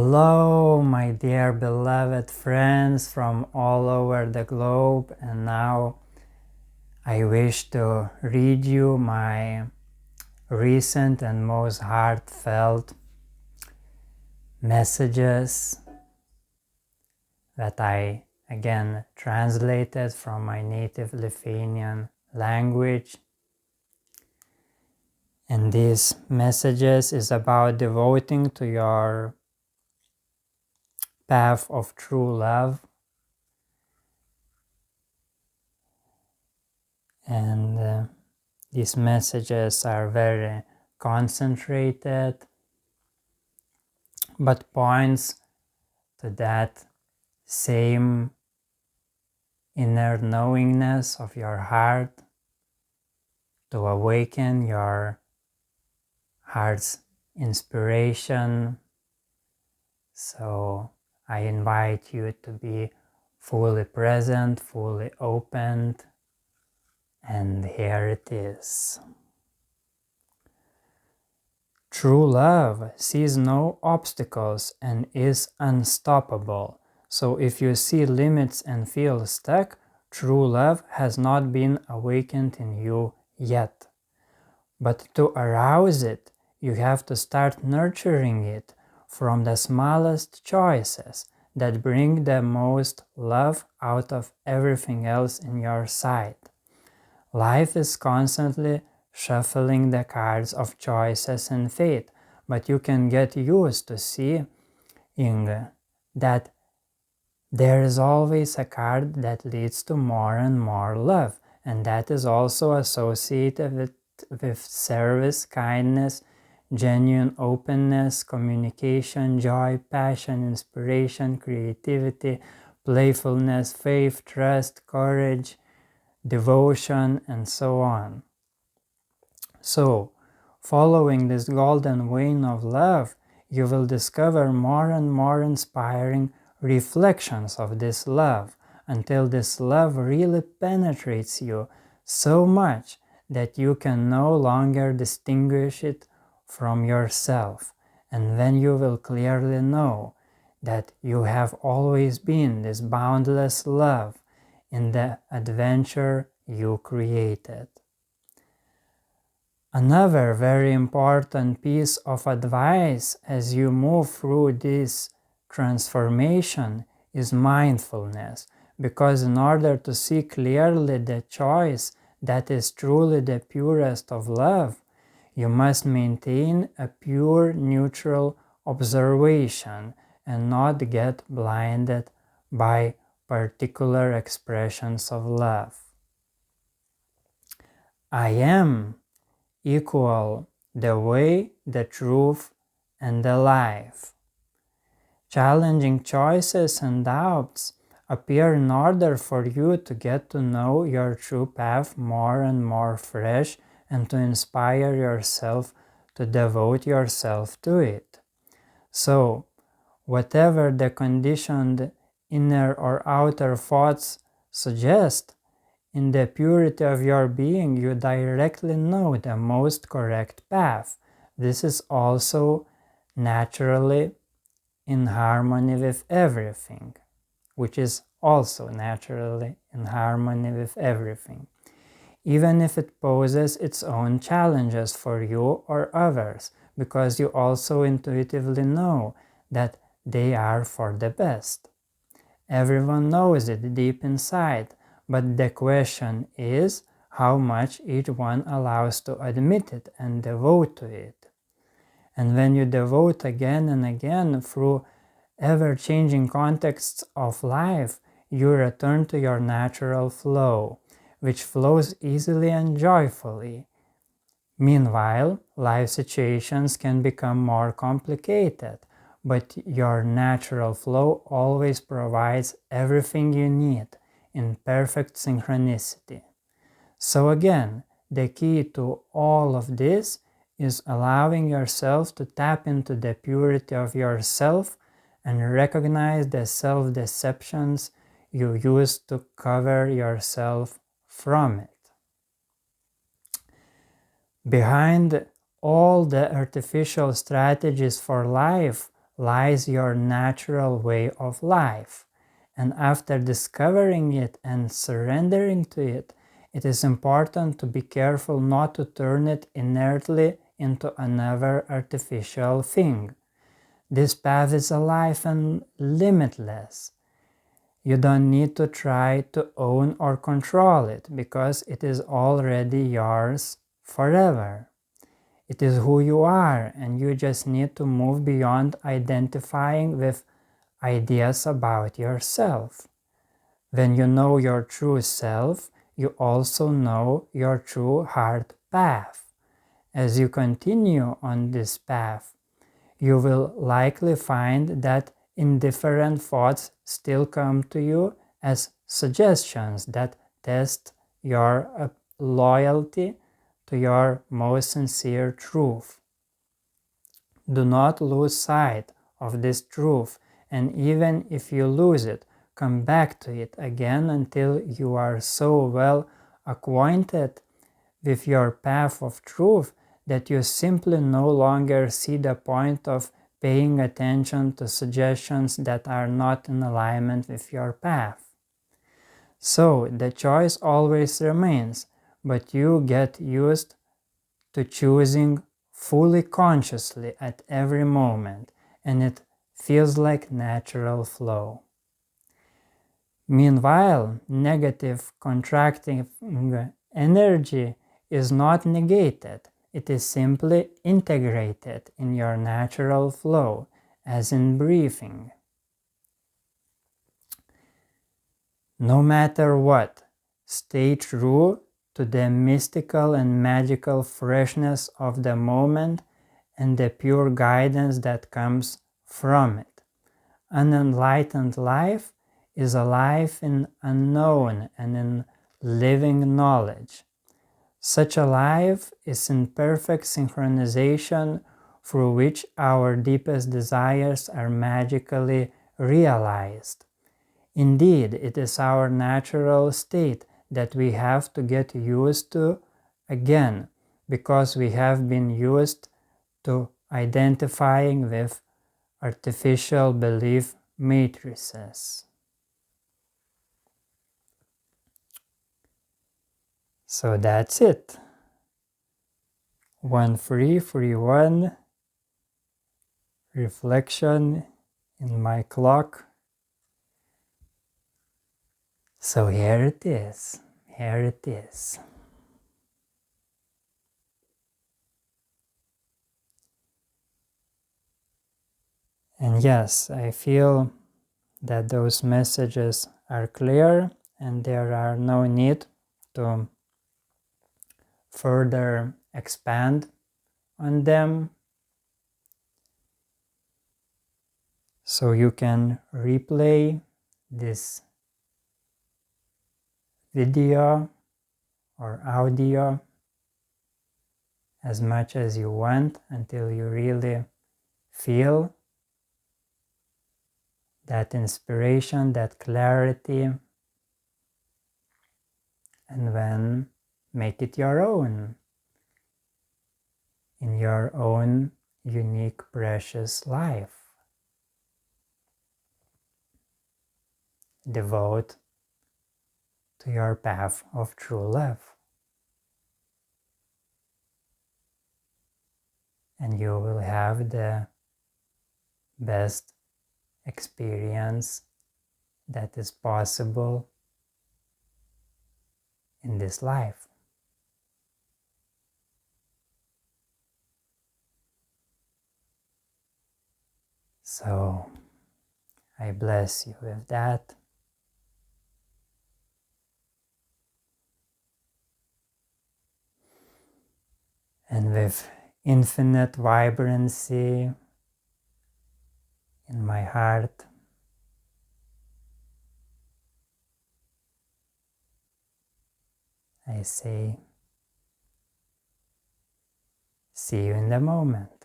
Hello, my dear beloved friends from all over the globe, and now I wish to read you my recent and most heartfelt messages that I again translated from my native Lithuanian language. And these messages is about devoting to your path of true love. And these messages are very concentrated, but points to that same inner knowingness of your heart, to awaken your heart's inspiration. So I invite you to be fully present, fully opened, and here it is. True love sees no obstacles and is unstoppable. So if you see limits and feel stuck, true love has not been awakened in you yet. But to arouse it, you have to start nurturing it from the smallest choices that bring the most love out of everything else in your sight. Life is constantly shuffling the cards of choices and fate, but you can get used to seeing that there is always a card that leads to more and more love, and that is also associated with service, kindness, genuine openness, communication, joy, passion, inspiration, creativity, playfulness, faith, trust, courage, devotion, and so on. So, following this golden vein of love, you will discover more and more inspiring reflections of this love, until this love really penetrates you so much that you can no longer distinguish it from yourself. And then you will clearly know that you have always been this boundless love in the adventure you created. Another very important piece of advice as you move through this transformation is mindfulness, because in order to see clearly the choice that is truly the purest of love, you must maintain a pure, neutral observation and not get blinded by particular expressions of love. I am equal the way, the truth, and the life. Challenging choices and doubts appear in order for you to get to know your true path more and more fresh, and to inspire yourself to devote yourself to it. So, whatever the conditioned inner or outer thoughts suggest, in the purity of your being, you directly know the most correct path. This is also naturally in harmony with everything, which is also naturally in harmony with everything, even if it poses its own challenges for you or others, because you also intuitively know that they are for the best. Everyone knows it deep inside, but the question is how much each one allows to admit it and devote to it. And when you devote again and again through ever-changing contexts of life, you return to your natural flow, which flows easily and joyfully. Meanwhile, life situations can become more complicated, but your natural flow always provides everything you need in perfect synchronicity. So again, the key to all of this is allowing yourself to tap into the purity of yourself and recognize the self-deceptions you use to cover yourself from it. Behind all the artificial strategies for life, lies your natural way of life. And after discovering it and surrendering to it, it is important to be careful not to turn it inertly into another artificial thing. This path is alive and limitless. You don't need to try to own or control it because it is already yours forever. It is who you are, and you just need to move beyond identifying with ideas about yourself. When you know your true self, you also know your true heart path. As you continue on this path, you will likely find that indifferent thoughts still come to you as suggestions that test your loyalty to your most sincere truth. Do not lose sight of this truth, and even if you lose it, come back to it again until you are so well acquainted with your path of truth that you simply no longer see the point of paying attention to suggestions that are not in alignment with your path. So the choice always remains, but you get used to choosing fully consciously at every moment, and it feels like natural flow. Meanwhile, negative contracting energy is not negated. It is simply integrated in your natural flow, as in breathing. No matter what, stay true to the mystical and magical freshness of the moment and the pure guidance that comes from it. An enlightened life is a life in unknown and in living knowledge. Such a life is in perfect synchronization through which our deepest desires are magically realized. Indeed, it is our natural state that we have to get used to again, because we have been used to identifying with artificial belief matrices. So that's it. 1331 reflection in my clock. So here it is. Here it is. And yes, I feel that those messages are clear and there are no need to further expand on them. So you can replay this video or audio as much as you want until you really feel that inspiration, that clarity, and then make it your own in your own unique, precious life. Devote to your path of true love. And you will have the best experience that is possible in this life. So I bless you with that. And with infinite vibrancy in my heart, I say, see you in the moment.